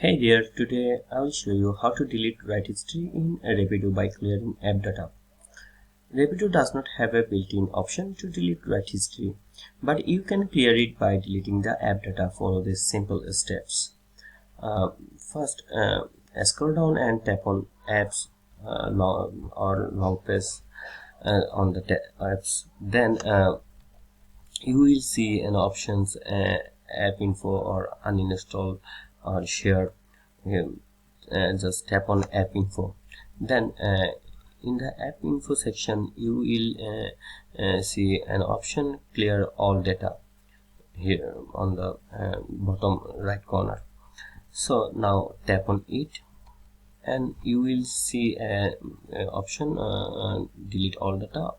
Hey there, today I will show you how to delete write history in Rapido by clearing app data. Rapido does not have a built-in option to delete write history, but you can clear it by deleting the app data. Follow these simple steps. First, scroll down and tap on apps or long press on the apps. Then you will see an options app info or uninstall or share. Just tap on app info. Then in the app info section you will see an option clear all data here on the bottom right corner. So now tap on it and you will see a option delete all data.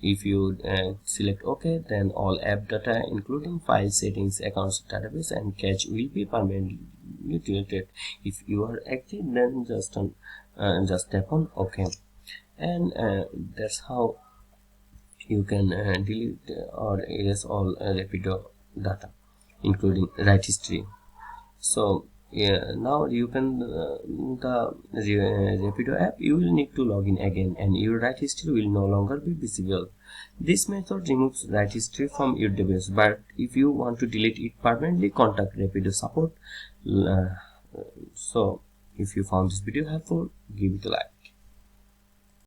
If you select OK, then all app data including file settings, accounts, database and cache will be permanently deleted. If you are active, then just tap on OK, and that's how you can delete or erase all Rapido data including write history. So yeah, now you can the Rapido app, you will need to log in again and your write history will no longer be visible. This method removes write history from your device, but if you want to delete it permanently, contact Rapido support. So if you found this video helpful, give it a like.